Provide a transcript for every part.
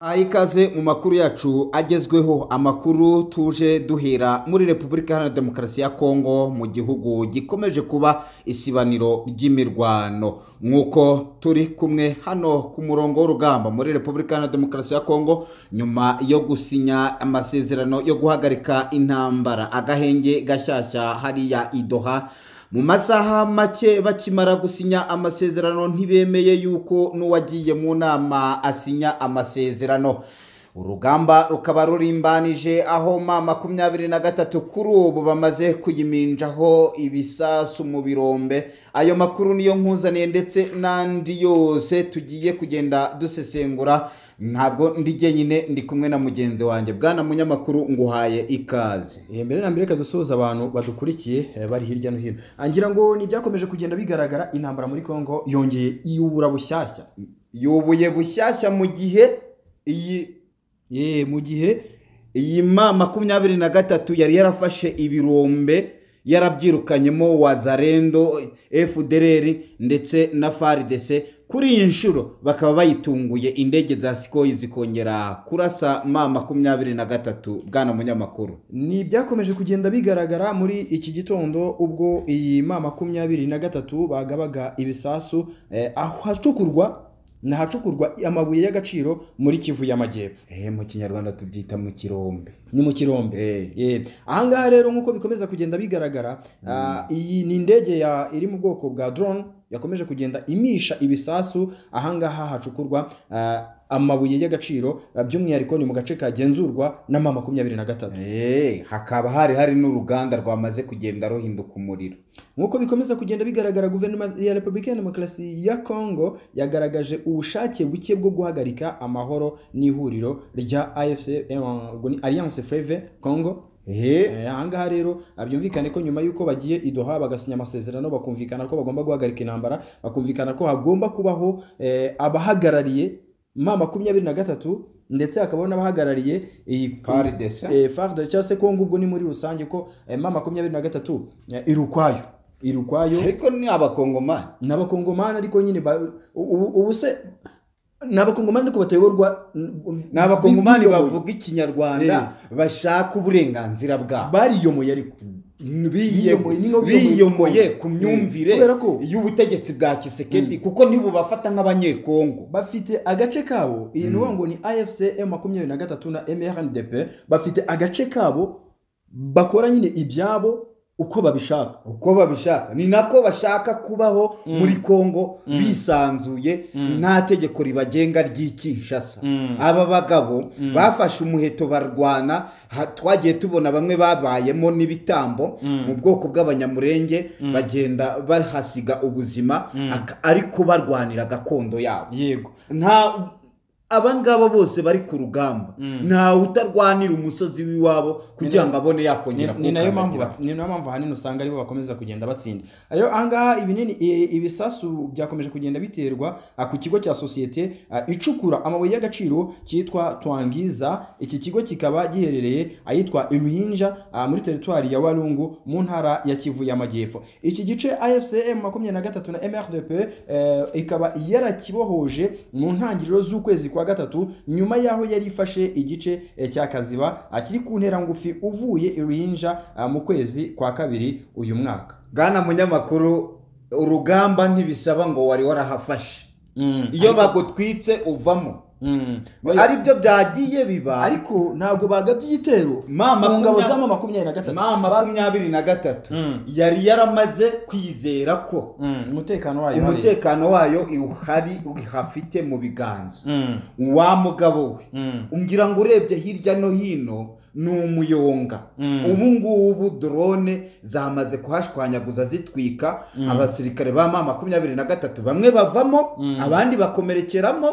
Ikaze mu makuru yacu agezweho amakuru tuje duhera muri Repubulika Iharanira Demokarasi ya Kongo mu gihugu gikomeje kuba isibaniro ry'imirwano nkuko turi kumwe hano ku murongo w'urugamba muri Repubulika Iharanira Demokarasi ya Kongo nyuma yo gusinya amasezerano yo guhagarika intambara agahenge gashyashya hariya Idoha mu masaha make bakimara gusinya amasezerano ntibemeye yuko n'uwagiye mu nama asinya amasezerano urugamba rukaba rurimbanije aho M23 kuri ubu bamaze kuyiminjaho ibisasu mu birombe. Ayo makuru niyo nkuzaniye ndetse n'andi yose tugiye kugenda dusesengura. Ntabwo ndi jyenyine ndi kumwe na mugenzi wanjye bwana munyamakuru nguhaye ikaze. Mbere na mbere kadusoza abantu badukurikiye bari hirya no hino. Angira ngo ni byakomeje kugenda bigaragara intambara muri Kongo yongeye iyubura bushyashya. Yubuye bushyashya mu gihe iyi M23 yari yarafashe ibirombe yarabyirukanyemo Wazalendo, FDLR ndetse na FARDC. Kuri iyi nshuro bakaba bayitunguye indege za Sikoyi zikongera kurasa M23 bwana munyamakuru. Ni byakomeje kugenda bigaragara muri iki gitondo ubwo iyi M23 bagabaga ibisasu aho hacukurwa amabuye y'agaciro muri Kivu y'Amajyepfo. Mu Kinyarwanda tubyita mu kirombe. Ni mu kirombe. Ahangaha rero nkuko bikomeza kugenda bigaragara iyi ni indege iri mu bwoko bwa drone yakomeje kugenda imisha ibisasu ahangaha hacukurwa amabuye y'agaciro by'umwihariko ni mu gace kagenzurwa na M23. Hakaba hari n'uruganda rwamaze kugenda ruhinduka umuriro. Nkuko bikomeza kugenda bigaragara guverinoma ya Repubulika ya Demokarasi ya Kongo yagaragaje ubushake buke bwo guhagarika amahoro n'ihuriro rya AFC Alliance Fleuve Congo. Ahangaha rero byumvikane ko nyuma yuko bagiye Idoha bagasinya amasezerano bakumvikana ko bagomba guhagarika intambara, bakumvikana ko hagomba kubaho abahagarariye M23 ndetse hakaba n'abahagarariye FARDC cyangwa se Kongo ubwo ni muri rusange ko M23 irukwayo ariko ni abakongomani ariko nyine ubu se n'abakongomani ko batayoborwa n'abakongomani bavuga ikinyarwanda bashaka uburenganzira bwabo bariyomoye ariko biyomoye ku myumvire y'ubutegetsi bwa Kisekedi kuko ntibubafata nk'abanyekongo. Bafite agace kabo iyi nuwo ngo ni AFC M23 na MRNDP bafite agace kabo bakora nyine ibyabo uko babishaka ni nako bashaka kubaho muri Kongo bisanzuye nta tegeko ribagenga ry'Kinshasa. Aba bagabo bafashe umuheto barwana, twagiye tubona bamwe babayemo n'ibitambo mu bwoko bw'abanyamurenge bagenda bahasiga ubuzima ariko barwanira gakondo yabo. Yego, nta abangaba bose bari ku rugamba nta utarwanira umusozi w'iwabo kugira ngo abone yakongera ni nayo mpamvu hanini usanga aribo bakomeza kugenda batsinda. Rero ahangaha ibisasu byakomeje kugenda biterwa ku kigo cya societe icukura amabuye y'agaciro cyitwa Twangiza. Iki kigo kikaba giherereye ahitwa Iruhinja muri teritwari ya Walungu mu ntara ya Kivu y'Amajyepfo. Iki gice AFC M23 na MRDP ikaba yarakibohoje mu ntangiriro z'ukwezi kwa gatatu nyuma yaho yari ifashe igice cya Kaziba akiri ku ntera ngufi uvuye Iruhinja mu kwezi kwa kabiri uyu mwaka. Bwana munyamakuru, urugamba ntibisaba ngo wari warahafashe iyo bagutwitse uvamo ari byo byagiye biba, ariko ntago bagabye igitero ngabo za M23 yari yaramaze kwizera ko umutekano wayo uhari uhafite mu biganza. Wa mugabo we umbwira ngo urebye hirya no hino ni umuyonga. Ubu ngubu drone zamaze kuhashwanyaguza zitwika abasirikare ba M23 bamwe bavamo abandi bakomerekeramo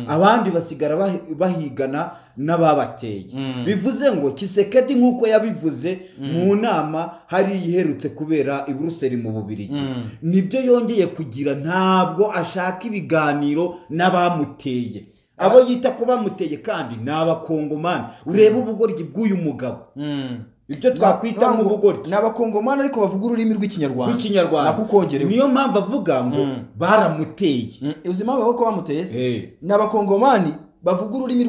abandi basigara bahigana n'ababateye. Bivuze ngo Kisekedi nkuko yabivuze mu nama hari iherutse kubera i Buruseli mu Bubiligi nibyo yongeye kugira, ntabwo ashaka ibiganiro n'abamuteye. Abo yita ko bamuteye kandi n'abakongomani. Ureba ubugoryi bw'uyu mugabo ibyo twakwita mu bugoryi n'abakongomani ariko bavuga ururimi rw'ikinyarwanda nakukongerewe. Niyo mpamvu avuga ngo baramuteye. Ubuzima babo ko bamuteye se n'abakongomani bavuga ururimi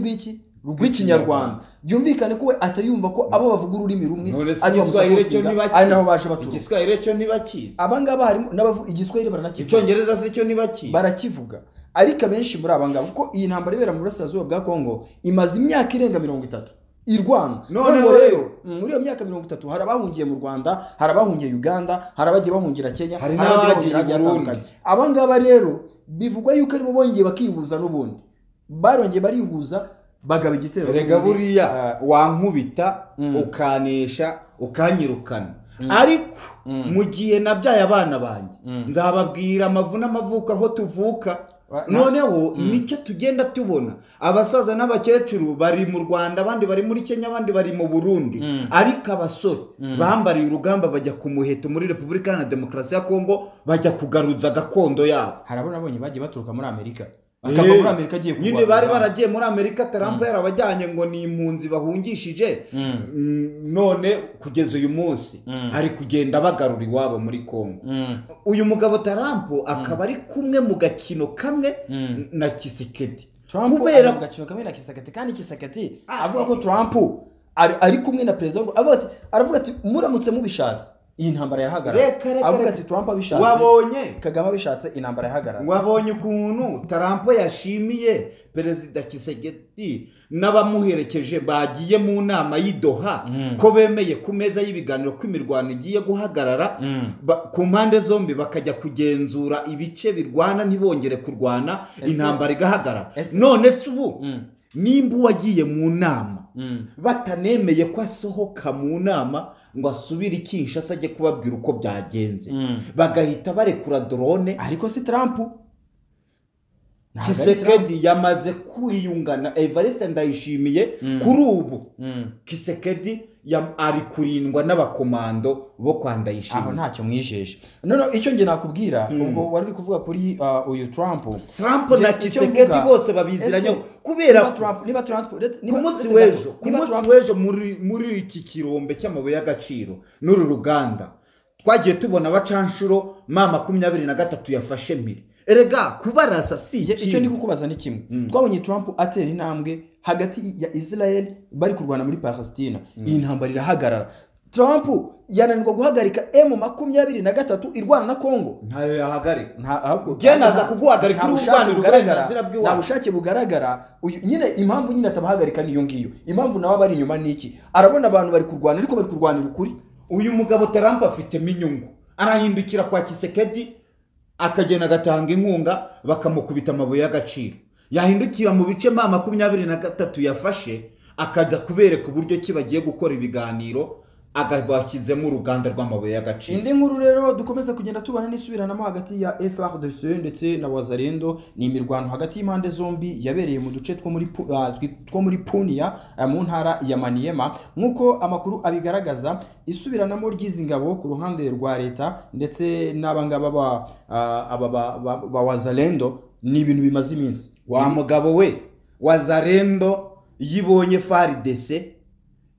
rw'ikinyarwanda byumvikane ko we atayumva ko abo bavuga ururimi rumwe ari naho baje baturuka. Igiswahili cyo ntibakizi, abangaba harimo n'abavuga igiswahili baranakivuga, icyongereza se cyo ntibakizi barakivuga, ariko abenshi muri abangaba kuko iyi ntambara ibera mu burasirazuba bwa Kongo imaze imyaka irenga 30 irwana. Noneho rero muri iyo myaka 30 hari abahungiye mu Rwanda, hari abahungiye Uganda, hari abagiye bahungira Kenya, hari n'abagiye Burundi. Abangaba rero bivugwa yuko ari bo bongeye bakihuza n'ubundi, barongeye barihuza bagaba igitero. Rega buriya wankubita ukanesha ukanyirukana, ariko mu gihe nabyaye abana banjye nzababwira amavu n'amavuko aho tuvuka. Noneho nicyo tugenda tubona, abasaza n'abakecuru bari mu Rwanda, abandi bari muri Kenya, abandi bari mu Burundi, ariko abasore bambariye urugamba bajya ku muheto muri Repubulika Iharanira Demokarasi ya Kongo, bajya kugaruza gakondo yabo. Harabona abonye bagiye baturuka muri Amerika, akava muri Amerika agiye kurwana. Nyine bari baragiye muri Amerika, Trump yarabajyanye ngo ni impunzi bahungishije, none kugeza uyu munsi ari kugenda bagarura iwabo muri Kongo. Uyu mugabo Trump akaba ari kumwe mu gakino kamwe na Kisekedi. Kubera mu gakino kamwe na Kisekedi, kandi Kisekedi avuga ko Trump ari kumwe na president, aravuga ati muramutse mubishatse iyi ntambara yahagarara. Avuga ati Trump abishatse, wabonye Kagame abishatse intambara yahagarara. Wabonye ukuntu Trump yashimiye perezida Kisekedi n'abamuherekeje bagiye mu nama y'Idoha ko bemeye ku meza y'ibiganiro ko imirwano igiye guhagarara ku mpande zombi, bakajya kugenzura ibice birwana ntibongere kurwana, intambara igahagarara. None se ubu nimba wagiye mu nama batanemeye ko asohoka mu nama ngo asubire Kinshasa ajye kubabwira uko byagenze, bagahita barekura drone. Ariko si Trump, Kisekedi yamaze kwiyungana Evariste Ndayishimiye kuri ubu. Kisekedi ari kurindwa n'abakomando bo kwa Ndayishimiye. Aho ntacyo mwijeje. None icyo nge nakubwira, ubwo wari kuvuga kuri uyu Trump na Kisekedi bose babiziranye, kubera niba Trump ku munsi w'ejo muri iki kirombe cy'amabuye y'agaciro n'uru ruganda twagiye tubona abacanshuro M23 yafashe mpiri. Erega kubarasa si icyo ndi kukubaza ni kimwe. Twabonye Trump atera intambwe hagati ya Israel bari kurwana muri Palestina, iyi ntambara irahagarara. Trump yananirwa guhagarika M23 irwana na Kongo. Ntayo yahagarika. Genaza kuguhagarika uri urwana uburenganzira bw'iwabo. Nta bushake bugaragara. Nyine impamvu nyine atabahagarika niyo ngiyo. Impamvu nawe bari inyuma niki? Arabona abantu bari kurwana, ariko bari kurwanira ukuri. Uyu mugabo Trump afite inyungu, arahindukira kwa Kisekedi akagena agatanga inkunga bakamukubita amabuye y'agaciro. Yahindukira mu bice M23 yafashe akajya kubereka uburyo ki bagiye gukora ibiganiro, agabashyizemo uruganda rw'amabuye y'agaciro. Indi nkuru rero dukomeza kugenda tubana n'isubiranamo hagati ya FARDC ndetse na Wazalendo, ni imirwano hagati y'impande zombi yabereye mu duce two muri Punia mu ntara ya Maniema. Nkuko amakuru abigaragaza, isubiranamo ry'izi ngabo ku ruhande rwa leta ndetse n'abangaba ba Wazalendo ni ibintu bimaze iminsi. Wa mugabo we, Wazalendo yibonye FARDC,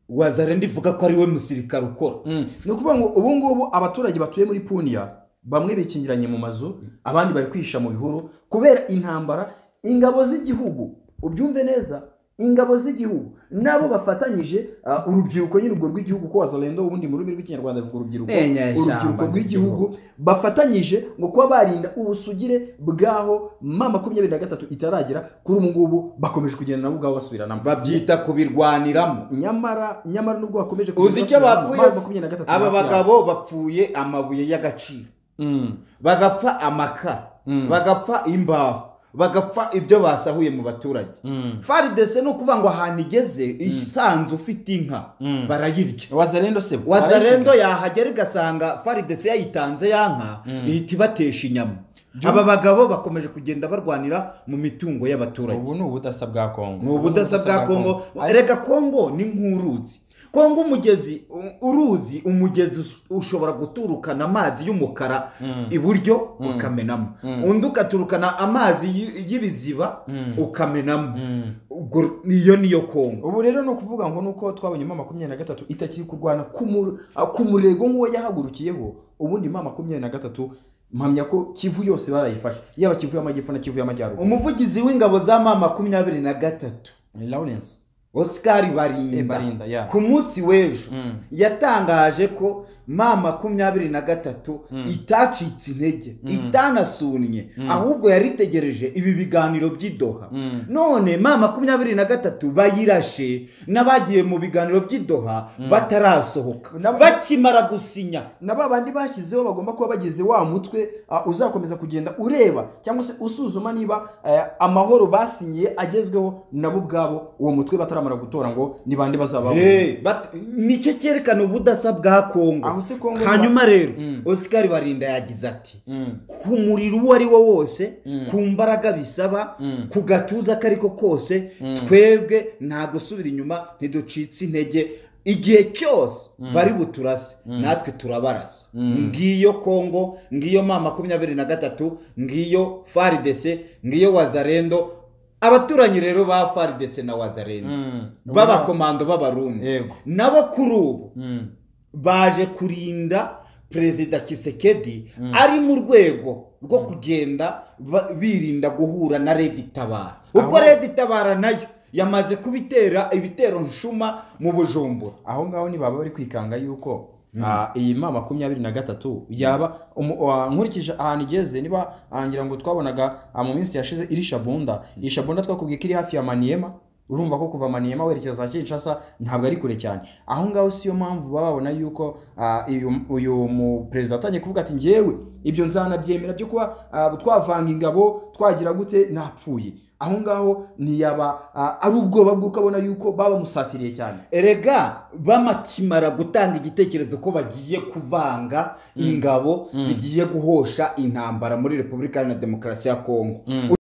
Wazalendo ivuga ko ari we musirikare ukora. Ni ukuvuga ngo ubu ngubu abaturage batuye muri Punia bamwe bikingiranye mu mazu, abandi bari kwisha mu bihuru kubera intambara. Ingabo z'igihugu, ubyumve neza, ingabo z'igihugu nabo bafatanyije urubyiruko nyine urwo rw'igihugu, ko Wazalendo ubundi mu rurimi rw'ikinyarwanda avuga urubyiruko rw'igihugu bafatanyije ngo kuba barinda ubusugire bwaho M23 itaragera kuri ubu ngubu, bakomeje kugenda nabo ubwabo basubiranamo, babyita kubirwaniramo. Nyamara nubwo bakomeje uzi icyo bapfuye, aba bagabo bapfuye amabuye y'agaciro, bagapfa amakara, bagapfa imbaho, bagapfa ibyo basahuye mu baturage. FARDC no kuvuga ngo ahantu igeze isanze ufite inka barayirya. Wazalendo yahagera igasanga FARDC yayitanze yanka ihita ibatesha inyama. Aba bagabo bakomeje kugenda barwanira mu mitungo y'abaturage. Ubu ni ubudasa bwa Kongo. Ni ubudasa bwa Kongo. Erega Kongo ni nk'uruzi. Kongo uruzi umugezi ushobora guturukana amazi y'umukara iburyo ukamenamo, undi ugaturukana amazi y'ibiziba ukamenamo. Ubwo niyo Kongo. Ubu rero no kuvuga ngo nuko twabonye M23 itakiri kurwana ku murego nk'uwo yahagurukiyeho, ubundi M23 mpamya ko Kivu yose barayifashe, yaba Kivu y'amajyepfo na Kivu y'amajyaruguru. umuvugizi w'ingabo za M23 Lawrence Oscar Barinda yeah. ku munsi w'ejo yatangaje ko M23 itacitse intege, itanasunnye, ahubwo yaritegereje ibi biganiro by'Idoha. None M23 bayirashe n'abagiye mu biganiro by'Idoha batarasohoka, bakimara gusinya. N'abandi bashyizeho bagomba kuba bageze wa mutwe uzakomeza kugenda ureba cyangwa se usuzuma niba amahoro basinyiye agezweho nabo ubwabo, uwo mutwe bataramara gutora ngo ni bande bazabaho. Nicyo cyerekana ubudasa bwa Kongo. Hanyuma rero Oscar Barinda yagize ati ku muriro uwo ari wo wose, ku mbaraga bisaba, ku gatuza kariko kose, twebwe nta gusubira inyuma, ntiducitse intege. Igihe cyose bari buturase natwe turabarasa. Ngiyo Kongo, ngiyo M23, ngiyo FARDC, ngiyo Wazalendo. Abaturanyi rero ba FARDC na Wazalendo b'abakomando b'abarundi nabo kuri ubu baje kurinda Perezida Tshisekedi ari mu rwego rwo kugenda birinda guhura na Red Tabara. Uko Red Tabara nayo yamaze kubitera ibitero nshuma mu Bujumbura. Aho ngaho ni baba bari kwikanga yuko iyi M23 yaba nkurikije ahantu igeze, niba ngira ngo twabonaga mu minsi yashize iri Shabunda twakubwiye kiri hafi ya Maniema. Urumva ko kuva Maniema werekeza Kinshasa ntabwo ari kure cyane. Aho ngaho siyo mpamvu babona yuko uyu mu president atanye kuvuga ati ngewe ibyo nzanabyemera byo kuba twavanga ingabo twagira gute napfuye. Aho ngaho ni yaba ari ubwoba bw'uko abona yuko baba musatiriye cyane. Erega bamakimara gutanga igitekerezo ko bagiye kuvanga ingabo zigiye guhosha intambara muri Repubulika Iharanira Demokarasi ya Kongo.